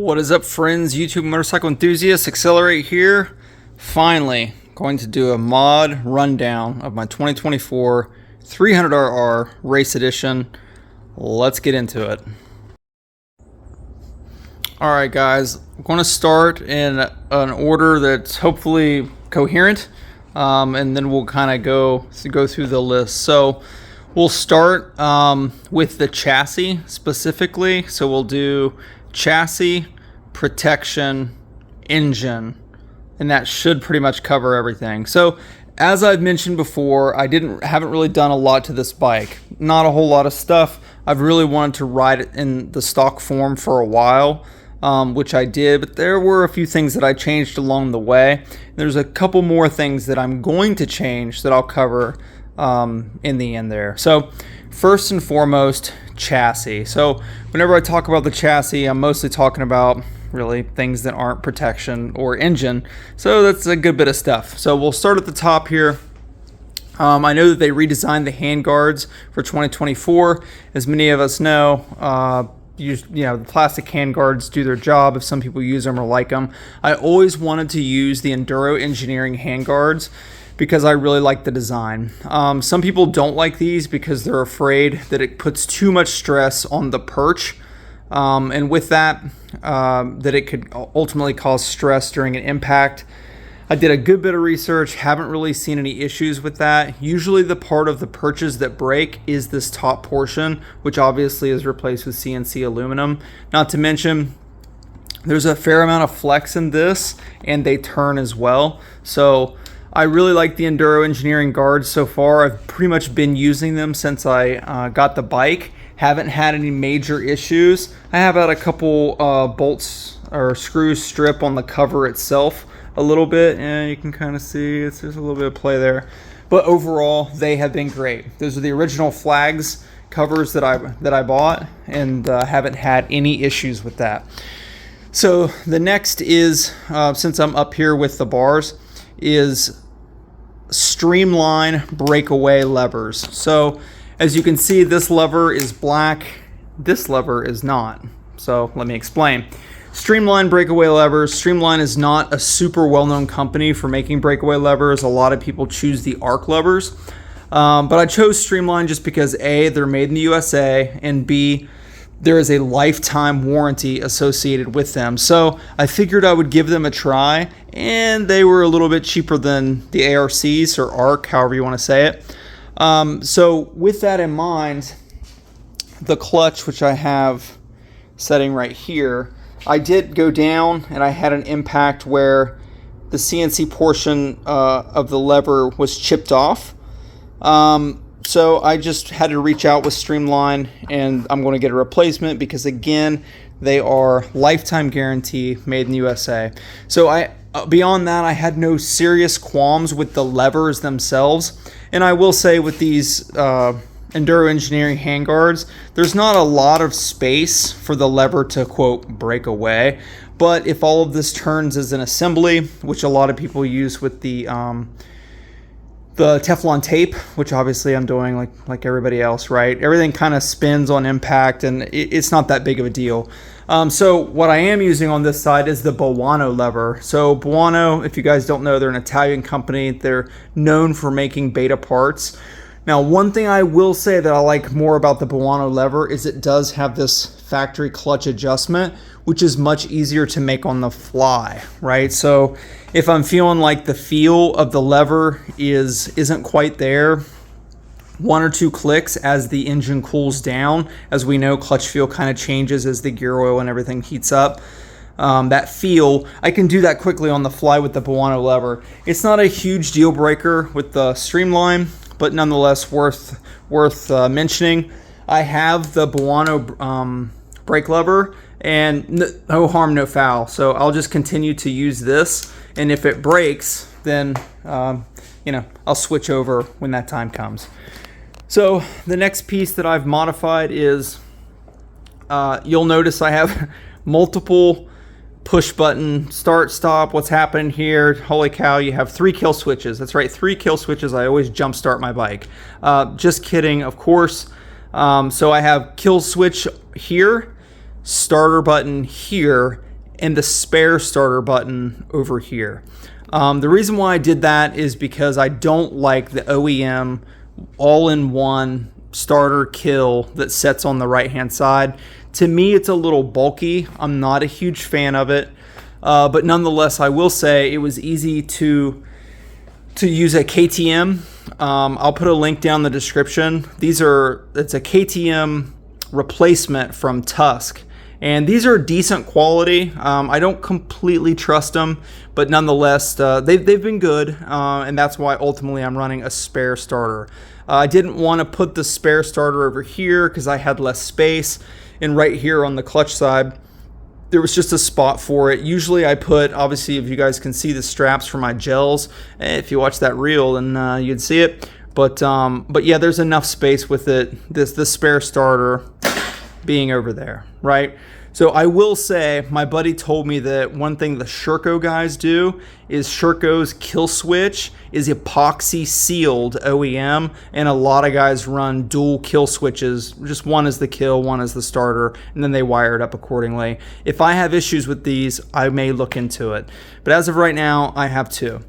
What is up, friends, YouTube motorcycle enthusiasts? Accelerate here. Finally going to do a mod rundown of my 2024 300RR race edition. Let's get into it. Alright guys, I'm going to start in an order that's hopefully coherent, and then we'll kind of go through the list. So we'll start with the chassis specifically. So we'll do chassis, protection, engine, and that should pretty much cover everything. So as I've mentioned before, I haven't really done a lot to this bike. Not a whole lot of stuff. I've really wanted to ride it in the stock form for a while, which I did, but there were a few things that I changed along the way. There's a couple more things that I'm going to change that I'll cover in the end there. So first and foremost, chassis. So whenever I talk about the chassis, I'm mostly talking about really things that aren't protection or engine. So that's a good bit of stuff. So we'll start at the top here. I know that they redesigned the hand guards for 2024. As many of us know, the plastic hand guards do their job if some people use them or like them. I always wanted to use the Enduro engineering hand guards because I really like the design. Some people don't like these because they're afraid that it puts too much stress on the perch, and with that, that it could ultimately cause stress during an impact. I did a good bit of research, haven't really seen any issues with that. Usually the part of the perches that break is this top portion, which obviously is replaced with CNC aluminum. Not to mention, there's a fair amount of flex in this, and they turn as well. So I really like the Enduro engineering guards so far. I've pretty much been using them since I got the bike. Haven't had any major issues. I have had a couple bolts or screws strip on the cover itself a little bit, and you can kind of see there's a little bit of play there. But overall, they have been great. Those are the original flags covers that I bought, and haven't had any issues with that. So the next is, since I'm up here with the bars, is Streamline breakaway levers. So as you can see, this lever is black, this lever is not. So let me explain. Streamline breakaway levers. Streamline is not a super well-known company for making breakaway levers. A lot of people choose the arc levers, but I chose Streamline just because A, they're made in the USA, and B, there is a lifetime warranty associated with them. So I figured I would give them a try, and they were a little bit cheaper than the ARCs or ARC, however you want to say it. So with that in mind, the clutch, which I have setting right here, I did go down and I had an impact where the CNC portion of the lever was chipped off. So I just had to reach out with Streamline, and I'm going to get a replacement because, again, they are lifetime guarantee, made in the USA. So beyond that, I had no serious qualms with the levers themselves. And I will say with these Enduro engineering handguards, there's not a lot of space for the lever to, quote, break away. But if all of this turns as an assembly, which a lot of people use with the Teflon tape, which obviously I'm doing like everybody else, right? Everything kind of spins on impact, and it's not that big of a deal. So what I am using on this side is the Buono lever. So Buono, if you guys don't know, they're an Italian company. They're known for making beta parts. Now, one thing I will say that I like more about the Buono lever is it does have this factory clutch adjustment, which is much easier to make on the fly, right? So if I'm feeling like the feel of the lever isn't quite there, one or two clicks as the engine cools down. As we know, clutch feel kind of changes as the gear oil and everything heats up. That feel, I can do that quickly on the fly with the Buono lever. It's not a huge deal breaker with the Streamline, but nonetheless worth mentioning. I have the Buono brake lever, and no harm, no foul. So I'll just continue to use this, and if it breaks, then I'll switch over when that time comes. So the next piece that I've modified is, you'll notice I have multiple push button, start, stop, what's happening here. Holy cow, you have 3 kill switches. That's right, 3 kill switches. I always jump start my bike. Just kidding, of course. So I have kill switch here, starter button here, and the spare starter button over here. The reason why I did that is because I don't like the OEM all-in-one starter kill that sets on the right-hand side. To me, it's a little bulky. I'm not a huge fan of it, but nonetheless, I will say it was easy to use a KTM. I'll put a link down in the description. It's a KTM replacement from Tusk, and these are decent quality. I don't completely trust them, but nonetheless, they've been good, and that's why ultimately I'm running a spare starter. I didn't want to put the spare starter over here because I had less space, and right here on the clutch side, there was just a spot for it. Usually I put, obviously, if you guys can see the straps for my gels, if you watch that reel, then you'd see it. But yeah, there's enough space with it. This spare starter being over there, right? So I will say, my buddy told me that one thing the Sherco guys do is Sherco's kill switch is epoxy sealed OEM, and a lot of guys run dual kill switches. Just one is the kill, one is the starter, and then they wire it up accordingly. If I have issues with these, I may look into it. But as of right now, I have two.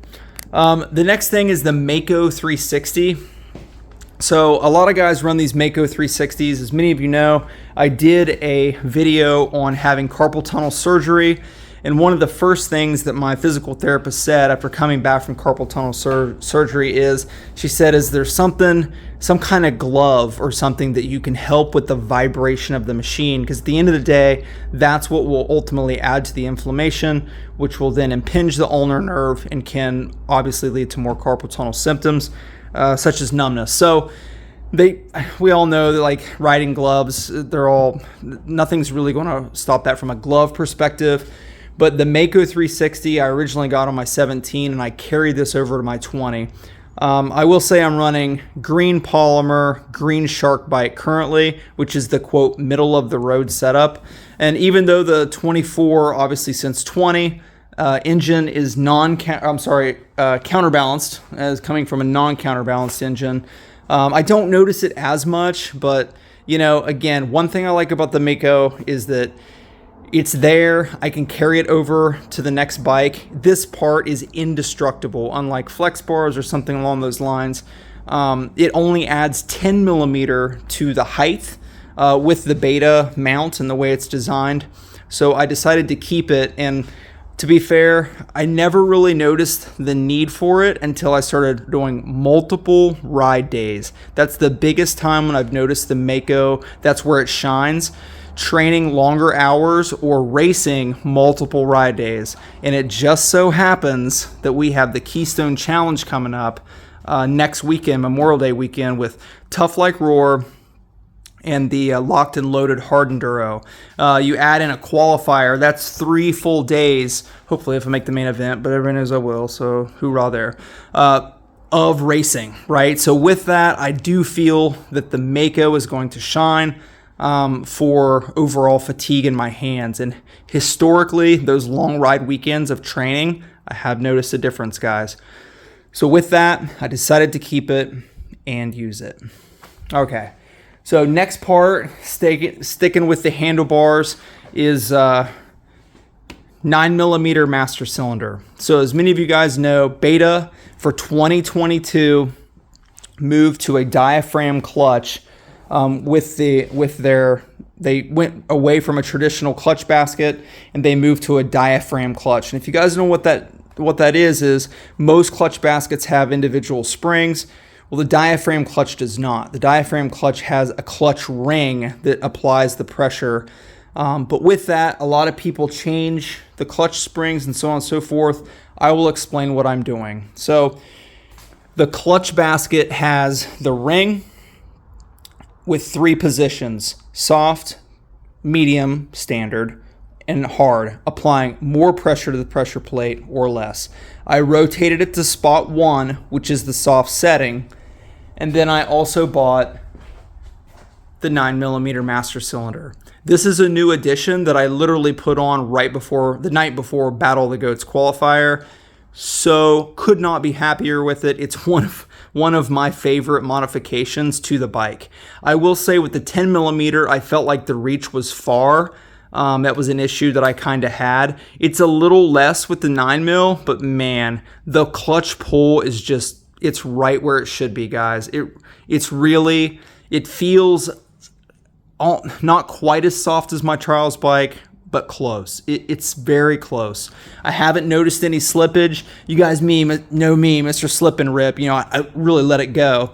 The next thing is the Mako360. So a lot of guys run these Mako360s. As many of you know, I did a video on having carpal tunnel surgery, and one of the first things that my physical therapist said after coming back from carpal tunnel surgery is, she said, is there some kind of glove or something that you can help with the vibration of the machine? Because at the end of the day, that's what will ultimately add to the inflammation, which will then impinge the ulnar nerve and can obviously lead to more carpal tunnel symptoms, such as numbness. So we all know that, like, riding gloves, nothing's really going to stop that from a glove perspective. But the Mako360 I originally got on my 17, and I carried this over to my 20. I will say I'm running green polymer, green shark bite currently, which is the quote middle of the road setup. And even though the 24, obviously since 20, engine is counterbalanced, as coming from a non-counterbalanced engine. I don't notice it as much, but you know, again, one thing I like about the Mako is that it's there. I can carry it over to the next bike. This part is indestructible, unlike flex bars or something along those lines. It only adds 10 millimeter to the height with the beta mount and the way it's designed. So I decided to keep it, and to be fair, I never really noticed the need for it until I started doing multiple ride days. That's the biggest time when I've noticed the Mako. That's where it shines. Training longer hours or racing multiple ride days. And it just so happens that we have the Keystone Challenge coming up next weekend, Memorial Day weekend, with Tough Like Roar and the Locked and Loaded Hard Enduro. You add in a qualifier, that's 3 full days, hopefully if I make the main event, but everyone knows I will, so hoorah there, of racing, right? So with that, I do feel that the Mako is going to shine for overall fatigue in my hands. And historically, those long ride weekends of training, I have noticed a difference, guys. So with that, I decided to keep it and use it. Okay. So next part, sticking with the handlebars, is 9mm master cylinder. So as many of you guys know, Beta for 2022 moved to a diaphragm clutch. They went away from a traditional clutch basket and they moved to a diaphragm clutch. And if you guys know what that is most clutch baskets have individual springs. Well, the diaphragm clutch does not. The diaphragm clutch has a clutch ring that applies the pressure. But with that, a lot of people change the clutch springs and so on and so forth. I will explain what I'm doing. So the clutch basket has the ring with 3 positions: soft, medium, standard, and hard, applying more pressure to the pressure plate or less. I rotated it to spot 1, which is the soft setting, and then I also bought the 9mm master cylinder. This is a new addition that I literally put on the night before Battle of the Goats qualifier. So could not be happier with it. It's one of my favorite modifications to the bike. I will say with the 10mm, I felt like the reach was far. That was an issue that I kind of had. It's a little less with the 9mm, but man, the clutch pull is just, it's right where it should be, guys. It feels not quite as soft as my Trials bike, but close. It's very close. I haven't noticed any slippage. You guys know me, Mr. Slip and Rip. You know, I really let it go.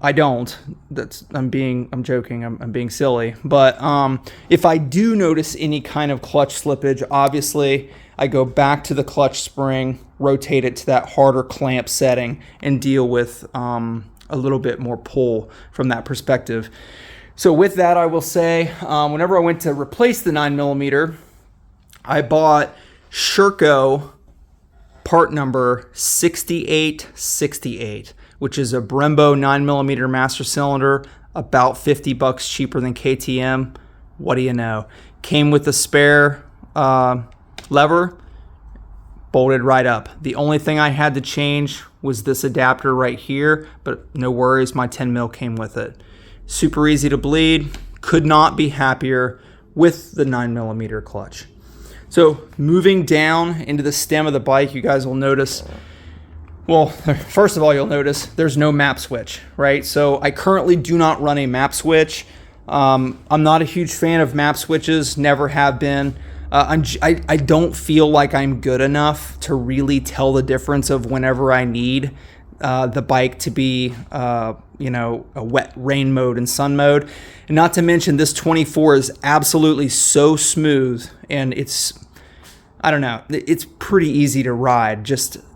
I don't. I'm joking. I'm being silly. But if I do notice any kind of clutch slippage, obviously I go back to the clutch spring, rotate it to that harder clamp setting, and deal with a little bit more pull from that perspective. So with that, I will say, whenever I went to replace the 9mm, I bought Sherco part number 6868, which is a Brembo 9mm master cylinder, about $50 cheaper than KTM. What do you know? Came with a spare lever, bolted right up. The only thing I had to change was this adapter right here, but no worries, my 10mm came with it. Super easy to bleed. Could not be happier with the 9mm clutch. So moving down into the stem of the bike, you guys will notice, well, first of all, you'll notice there's no map switch, right? So I currently do not run a map switch. I'm not a huge fan of map switches, never have been. I don't feel like I'm good enough to really tell the difference of whenever I need the bike to be, a wet rain mode and sun mode. And not to mention this 24 is absolutely so smooth, and it's pretty easy to ride.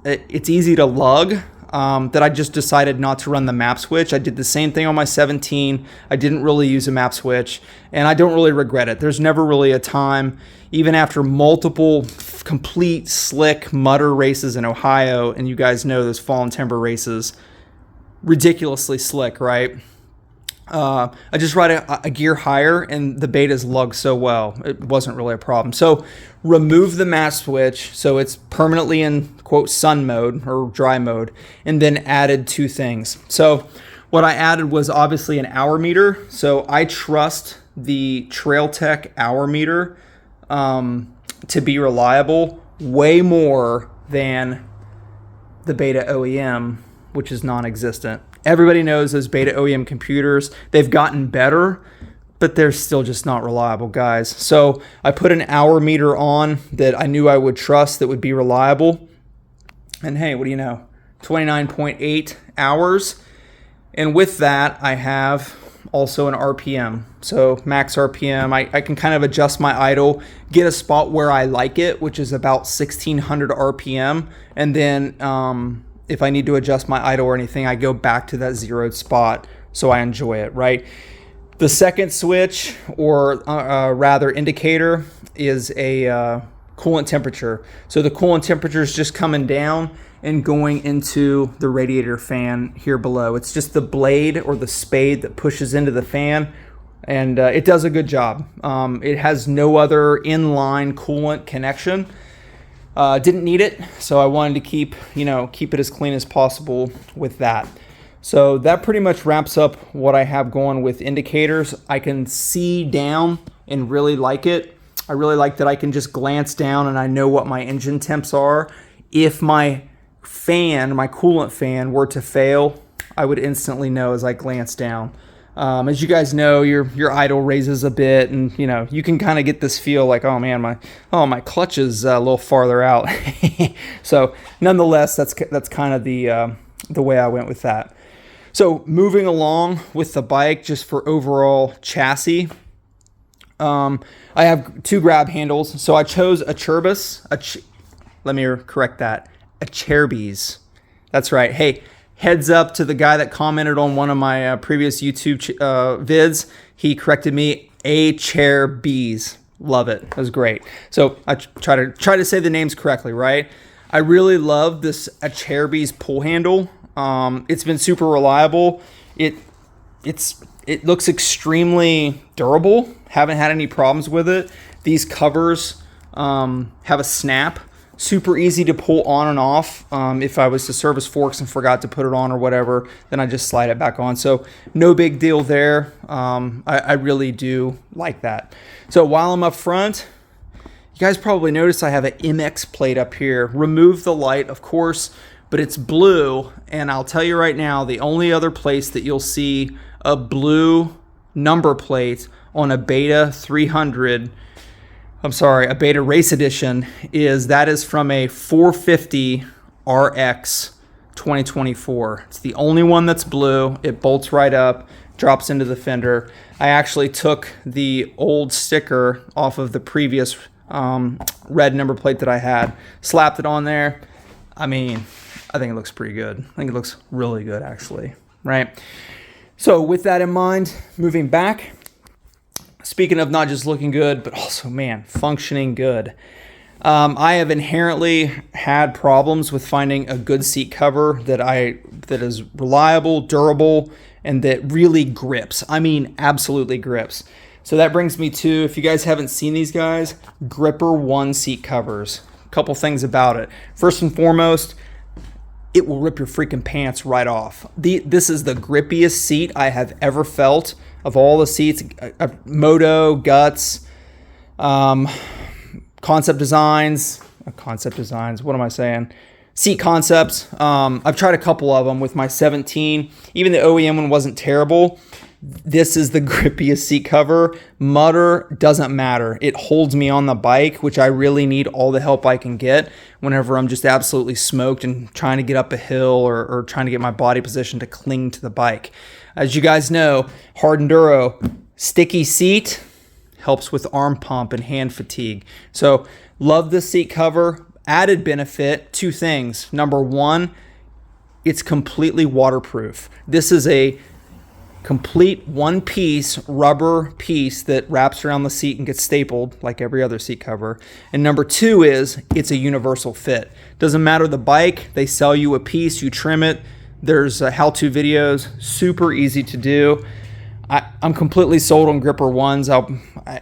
It's easy to lug, that I just decided not to run the map switch. I did the same thing on my 17. I didn't really use a map switch, and I don't really regret it. There's never really a time, even after multiple complete slick mutter races in Ohio, and you guys know those Fallen Timber races, ridiculously slick, right? I just ride a gear higher, and the betas lug so well. It wasn't really a problem. So remove the map switch so it's permanently in, quote, sun mode or dry mode, and then added two things. So what I added was obviously an hour meter. So I trust the TrailTech hour meter to be reliable way more than the Beta OEM, which is non-existent. Everybody knows those Beta OEM computers, they've gotten better, but they're still just not reliable, guys. So I put an hour meter on that I knew I would trust, that would be reliable. And hey, what do you know? 29.8 hours. And with that, I have also an RPM. So max RPM, I can kind of adjust my idle, get a spot where I like it, which is about 1600 RPM. And then if I need to adjust my idle or anything, I go back to that zeroed spot so I enjoy it, right? The second switch, or rather indicator, is a coolant temperature. So the coolant temperature is just coming down and going into the radiator fan here below. It's just the blade or the spade that pushes into the fan, and it does a good job. It has no other inline coolant connection. Didn't need it, so I wanted to keep it as clean as possible with that. So that pretty much wraps up what I have going with indicators. I can see down and really like it. I really like that I can just glance down and I know what my engine temps are. If my fan, my coolant fan, were to fail, I would instantly know as I glance down. As you guys know, your idle raises a bit, and you can kind of get this feel like, oh man, my clutch is a little farther out. So nonetheless, that's kind of the way I went with that. So moving along with the bike, just for overall chassis, I have two grab handles. So I chose a Cherbis. Let me correct that. A Cherbis. That's right. Hey, heads up to the guy that commented on one of my previous YouTube vids. He corrected me. A Cherbis. Love it. That was great. So I try to say the names correctly, right? I really love this Cherbis pull handle. It's been super reliable. It looks extremely durable. Haven't had any problems with it. These covers have a snap, Super easy to pull on and off. If I was to service forks and forgot to put it on or whatever, then I just slide it back on. So no big deal there. I really do like that. So while I'm up front, you guys probably noticed I have an MX plate up here. Remove the light, of course, but it's blue. And I'll tell you right now, the only other place that you'll see a blue number plate on a Beta 300, a Beta Race Edition, is from a 450 RX 2024. It's the only one that's blue. It bolts right up, drops into the fender. I actually took the old sticker off of the previous red number plate that I had, slapped it on there. I mean, I think it looks pretty good. I think it looks really good, actually, right? So with that in mind, moving back, speaking of not just looking good, but also, man, functioning good. I have inherently had problems with finding a good seat cover that is reliable, durable, and that really grips. I mean, absolutely grips. So that brings me to, if you guys haven't seen these guys, Gripper 1 seat covers. A couple things about it. First and foremost, it will rip your freaking pants right off. This is the grippiest seat I have ever felt of all the seats. Moto, Guts, Concept Designs, what am I saying? Seat Concepts. I've tried a couple of them with my 17. Even the OEM one wasn't terrible. This is the grippiest seat cover. Mutter doesn't matter. It holds me on the bike, which I really need all the help I can get whenever I'm just absolutely smoked and trying to get up a hill or trying to get my body position to cling to the bike. As you guys know, hard enduro, sticky seat helps with arm pump and hand fatigue. So love this seat cover. Added benefit, 2 things. Number 1, it's completely waterproof. This is a complete one-piece rubber piece that wraps around the seat and gets stapled like every other seat cover. And number 2 is it's a universal fit. Doesn't matter the bike, they sell you a piece, you trim it. There's how-to videos, super easy to do. I'm completely sold on Gripper 1s.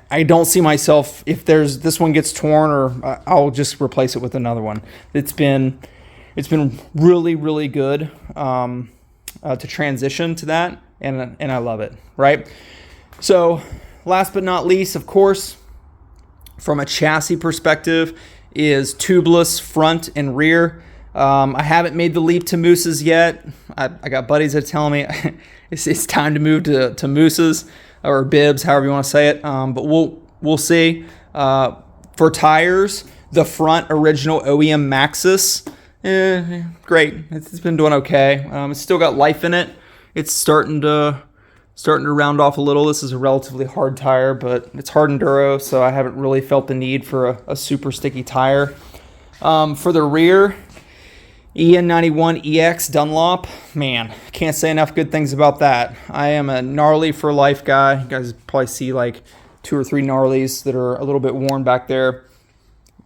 I don't see myself, if this one gets torn, or I'll just replace it with another one. It's been really, really good to transition to that. And I love it, right? So last but not least, of course, from a chassis perspective, is tubeless front and rear. I haven't made the leap to mooses yet. I got buddies that tell me it's time to move to mooses or bibs, however you want to say it. But we'll see. For tires, the front original OEM Maxxis, great. It's been doing okay. It's still got life in it. It's starting to round off a little. This is a relatively hard tire, but it's hard enduro, so I haven't really felt the need for a super sticky tire. For the rear, EN91EX Dunlop, man, can't say enough good things about that. I am a gnarly for life guy. You guys probably see like 2 or 3 gnarlies that are a little bit worn back there.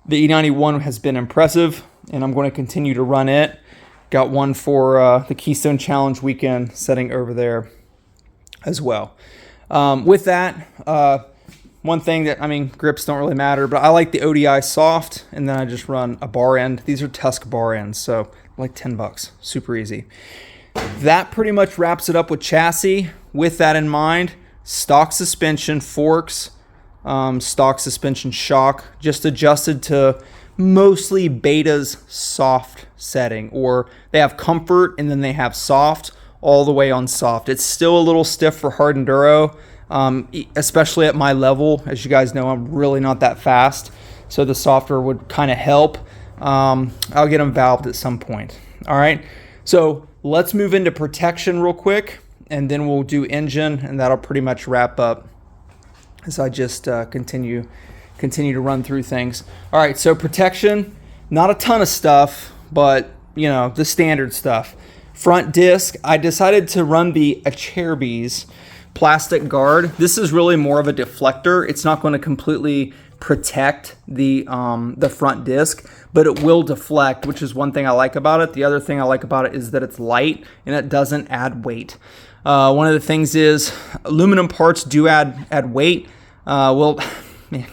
The E91 has been impressive, and I'm going to continue to run it. Got one for the Keystone Challenge weekend setting over there as well. With that, one thing that, grips don't really matter, but I like the ODI soft, and then I just run a bar end. These are Tusk bar ends, so like $10, super easy. That pretty much wraps it up with chassis. With that in mind, stock suspension forks, stock suspension shock, just adjusted to mostly Beta's soft setting, or they have comfort and then they have soft, all the way on soft. It's still a little stiff for hard enduro, especially at my level. As you guys know, I'm really not that fast, so the softer would kind of help. I'll get them valved at some point. All right, so let's move into protection real quick, and then we'll do engine, and that'll pretty much wrap up as I just continue to run through things. All right, so protection, not a ton of stuff, but the standard stuff. Front disc, I decided to run the Acerbis plastic guard. This is really more of a deflector. It's not going to completely protect the front disc, but it will deflect, which is one thing I like about it. The other thing I like about it is that it's light and it doesn't add weight. One of the things is aluminum parts do add weight. Well, man,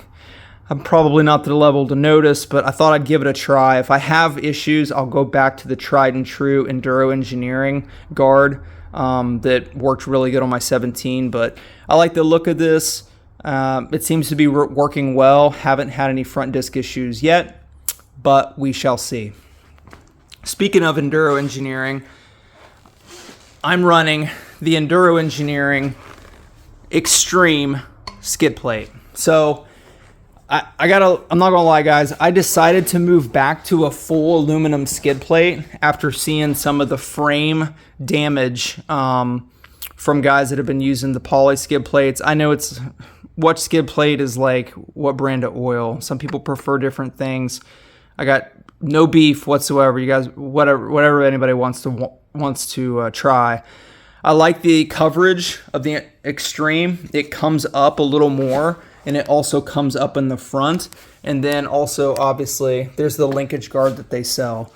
I'm probably not to the level to notice, but I thought I'd give it a try. If I have issues, I'll go back to the tried and true Enduro Engineering guard that worked really good on my 17, but I like the look of this. It seems to be working well. Haven't had any front disc issues yet, but we shall see. Speaking of Enduro Engineering, I'm running the Enduro Engineering Extreme skid plate. So I'm not gonna lie, guys, I decided to move back to a full aluminum skid plate after seeing some of the frame damage from guys that have been using the poly skid plates. I know what skid plate is like what brand of oil. Some people prefer different things. I got no beef whatsoever. You guys, whatever anybody wants to try. I like the coverage of the Extreme. It comes up a little more, and it also comes up in the front. And then also, obviously, there's the linkage guard that they sell.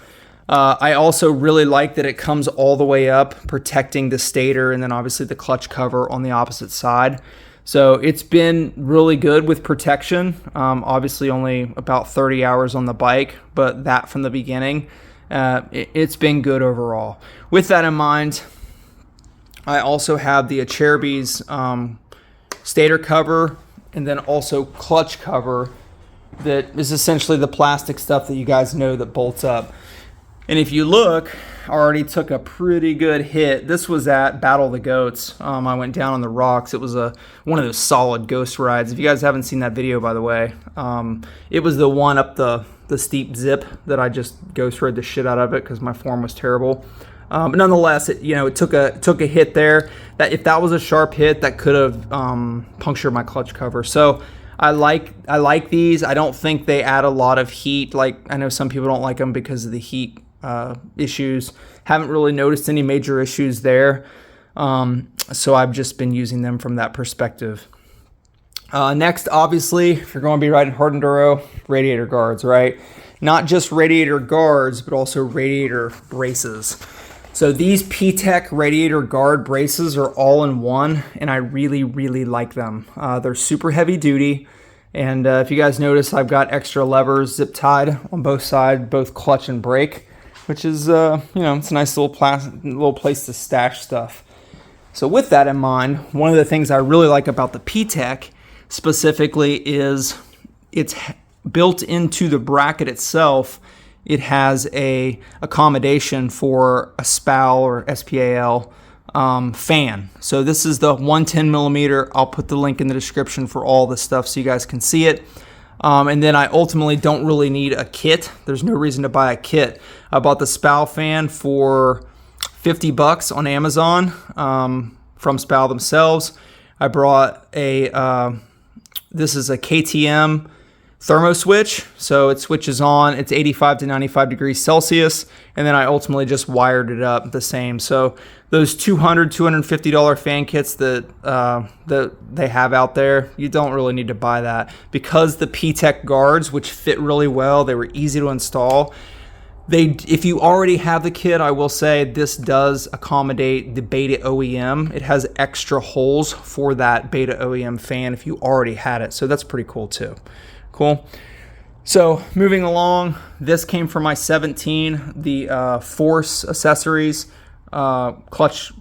I also really like that it comes all the way up, protecting the stator, and then obviously the clutch cover on the opposite side. So it's been really good with protection. Obviously only about 30 hours on the bike, but that from the beginning, it's been good overall. With that in mind, I also have the Acerbis stator cover and then also clutch cover that is essentially the plastic stuff that you guys know that bolts up. And if you look, I already took a pretty good hit. This was at Battle of the Goats. I went down on the rocks. It was one of those solid ghost rides. If you guys haven't seen that video, by the way, it was the one up the steep zip that I just ghost rode the shit out of it because my form was terrible. But nonetheless, it took a hit there. That if that was a sharp hit, that could have punctured my clutch cover. So I like these. I don't think they add a lot of heat. Like I know some people don't like them because of the heat issues. Haven't really noticed any major issues there. So I've just been using them from that perspective. Next, obviously, if you're going to be riding hard enduro, Radiator Guards, right? Not just Radiator Guards, but also Radiator braces. So these Ptech Radiator Guard braces are all in one, and I really, really like them. They're super heavy duty, and if you guys notice, I've got extra levers zip tied on both sides, both clutch and brake, which is, it's a nice little place to stash stuff. So with that in mind, one of the things I really like about the Ptech specifically is it's built into the bracket itself. It has a accommodation for a SPAL or SPAL fan. So this is the 110 millimeter. I'll put the link in the description for all the stuff so you guys can see it. And then I ultimately don't really need a kit. There's no reason to buy a kit. I bought the SPAL fan for $50 on Amazon from SPAL themselves. I brought this is a KTM thermo switch, so it switches on. It's 85 to 95 degrees Celsius, and then I ultimately just wired it up the same. So those $250 fan kits that they have out there, you don't really need to buy that because the Ptech guards, which fit really well, they were easy to install. If you already have the kit, I will say this does accommodate the Beta OEM. It has extra holes for that Beta OEM fan if you already had it, so that's pretty cool too. Cool. So moving along, this came from my 17, the Force accessories, clutch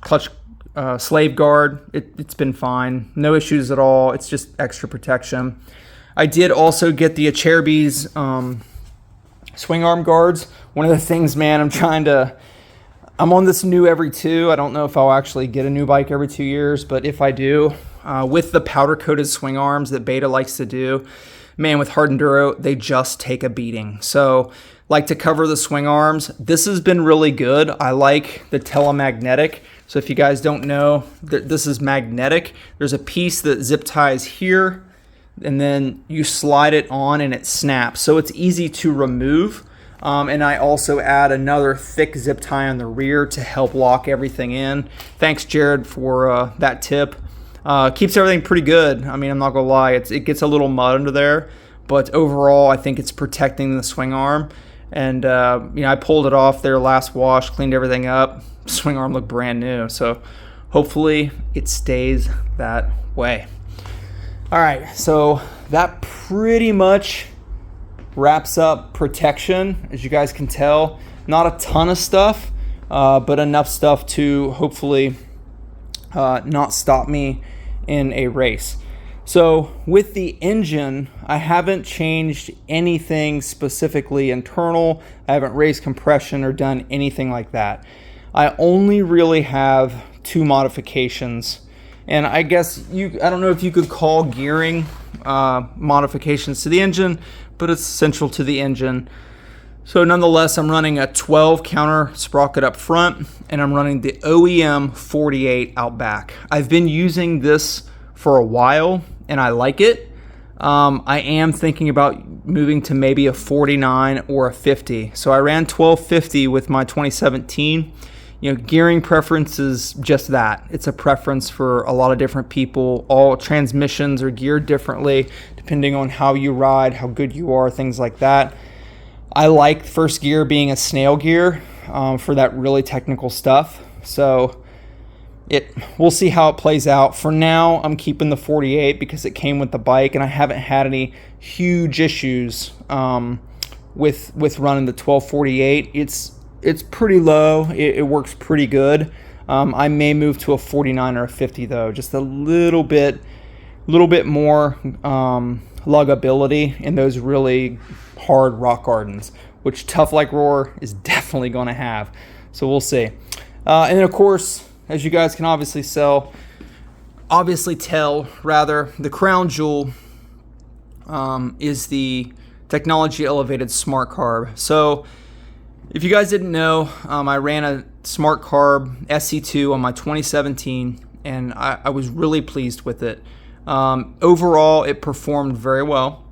slave guard. It's been fine, no issues at all. It's just extra protection. I did also get the Acerbis swing arm guards. One of the things, man, I'm on this new every 2. I don't know if I'll actually get a new bike every 2 years, but if I do, with the powder coated swing arms that Beta likes to do, man, with hard enduro, they just take a beating. So like to cover the swing arms, this has been really good. I like the telemagnetic. So if you guys don't know, this is magnetic. There's a piece that zip ties here, and then you slide it on and it snaps. So it's easy to remove. And I also add another thick zip tie on the rear to help lock everything in. Thanks, Jared, for that tip. Keeps everything pretty good. I mean, I'm not gonna lie, it gets a little mud under there, but overall I think it's protecting the swing arm. And I pulled it off there last wash, cleaned everything up. Swing arm looked brand new, so hopefully it stays that way. All right, so that pretty much wraps up protection. As you guys can tell, not a ton of stuff, but enough stuff to hopefully not stop me in a race. So with the engine, I haven't changed anything specifically internal. I haven't raised compression or done anything like that. I only really have 2 modifications. And I guess I don't know if you could call gearing modifications to the engine, but it's essential to the engine. So nonetheless, I'm running a 12 counter sprocket up front, and I'm running the OEM 48 out back. I've been using this for a while, and I like it. I am thinking about moving to maybe a 49 or a 50. So I ran 1250 with my 2017. Gearing preference is just that. It's a preference for a lot of different people. All transmissions are geared differently depending on how you ride, how good you are, things like that. I like first gear being a snail gear for that really technical stuff. So we'll see how it plays out. For now, I'm keeping the 48 because it came with the bike, and I haven't had any huge issues with running the 1248. It's pretty low. It works pretty good. I may move to a 49 or a 50 though, just a little bit more luggability in those really hard rock gardens, which Tough Like Roar is definitely going to have. So we'll see. And then of course, as you guys can obviously tell, the crown jewel is the technology elevated smart carb. So if you guys didn't know, I ran a Smart Carb SC2 on my 2017, and I was really pleased with it. Overall, it performed very well,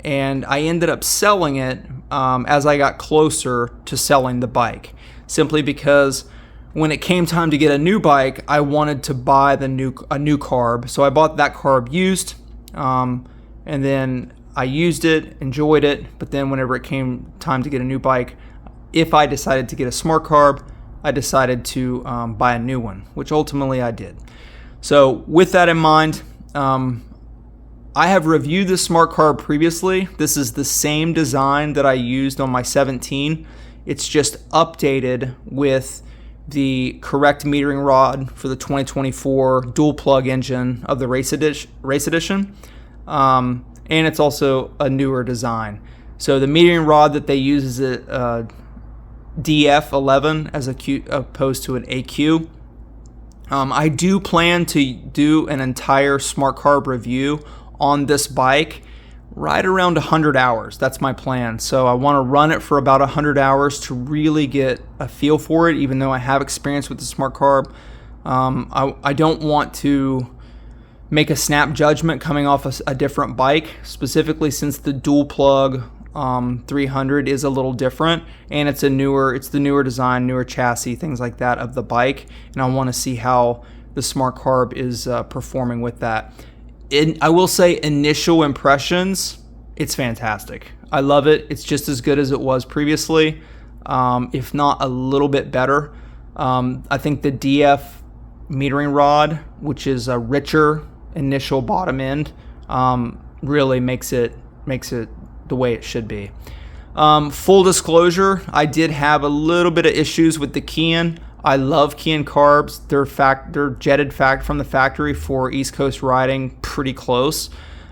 and I ended up selling it as I got closer to selling the bike, simply because when it came time to get a new bike, I wanted to buy a new carb. So I bought that carb used, and then I used it, enjoyed it, but then whenever it came time to get a new bike, if I decided to get a smart carb, I decided to buy a new one, which ultimately I did. So with that in mind, I have reviewed the smart carb previously. This is the same design that I used on my 17. It's just updated with the correct metering rod for the 2024 dual plug engine of the race edition. And it's also a newer design. So the metering rod that they use is a DF11 as opposed to an AQ. I do plan to do an entire smart carb review on this bike right around 100 hours. That's my plan. So I want to run it for about 100 hours to really get a feel for it, even though I have experience with the smart carb. I don't want to make a snap judgment coming off a different bike, specifically since the dual plug 300 is a little different, and it's the newer design, newer chassis, things like that of the bike, and I want to see how the smart carb is performing with that. I will say initial impressions, it's fantastic. I love it. It's just as good as it was previously, if not a little bit better. I think the DF metering rod, which is a richer initial bottom end, really makes it the way it should be. Full disclosure, I did have a little bit of issues with the Kian. I love Kian carbs. They're jetted from the factory for East Coast riding, pretty close.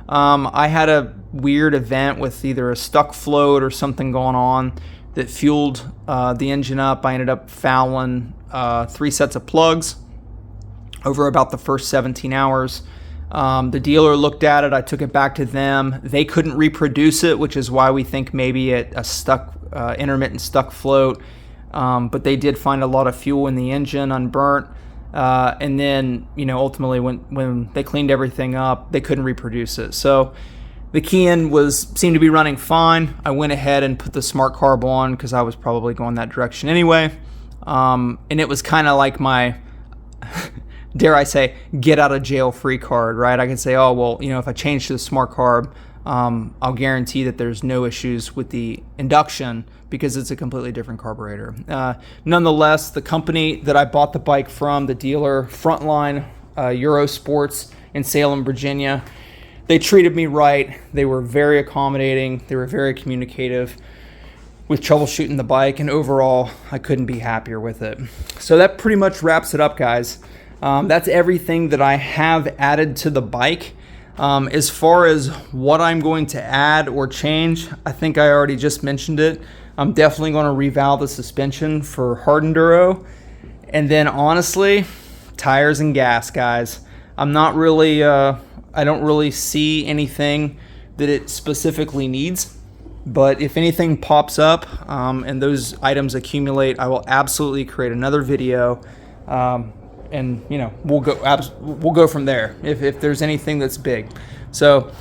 I had a weird event with either a stuck float or something going on that fueled the engine up. I ended up fouling 3 sets of plugs over about the first 17 hours. The dealer looked at it. I took it back to them. They couldn't reproduce it, which is why we think maybe a stuck intermittent stuck float. But they did find a lot of fuel in the engine unburnt. And then, ultimately when they cleaned everything up, they couldn't reproduce it. So the Kian seemed to be running fine. I went ahead and put the smart carb on because I was probably going that direction anyway. And it was kind of like my dare I say, get out of jail free card, right? I can say, oh, well, if I change to the smart carb, I'll guarantee that there's no issues with the induction because it's a completely different carburetor. Nonetheless, the company that I bought the bike from, the dealer, Frontline Eurosports in Salem, Virginia, they treated me right. They were very accommodating. They were very communicative with troubleshooting the bike, and overall, I couldn't be happier with it. So that pretty much wraps it up, guys. That's everything that I have added to the bike. As far as what I'm going to add or change, I think I already just mentioned it. I'm definitely going to revalve the suspension for hard enduro. And then honestly, tires and gas, guys. I'm not really, I don't really see anything that it specifically needs. But if anything pops up and those items accumulate, I will absolutely create another video. And you know, we'll go from there if there's anything that's big. So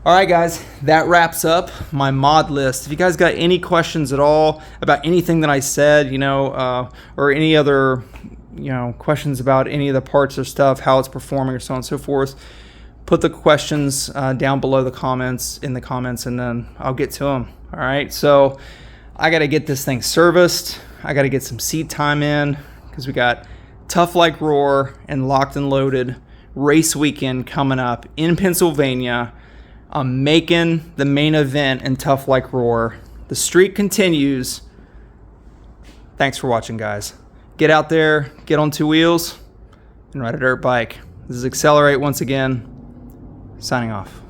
all right, guys, that wraps up my mod list. If you guys got any questions at all about anything that I said, you know, or any other, you know, questions about any of the parts or stuff, how it's performing or so on and so forth, put the questions down below the comments, in the comments, and then I'll get to them. All right, so I got to get this thing serviced. I got to get some seat time in because we got Tough Like Roar and Locked and Loaded race weekend coming up in Pennsylvania. I'm making the main event in Tough Like Roar. The streak continues. Thanks for watching, guys. Get out there, get on two wheels, and ride a dirt bike. This is Accelerate once again, signing off.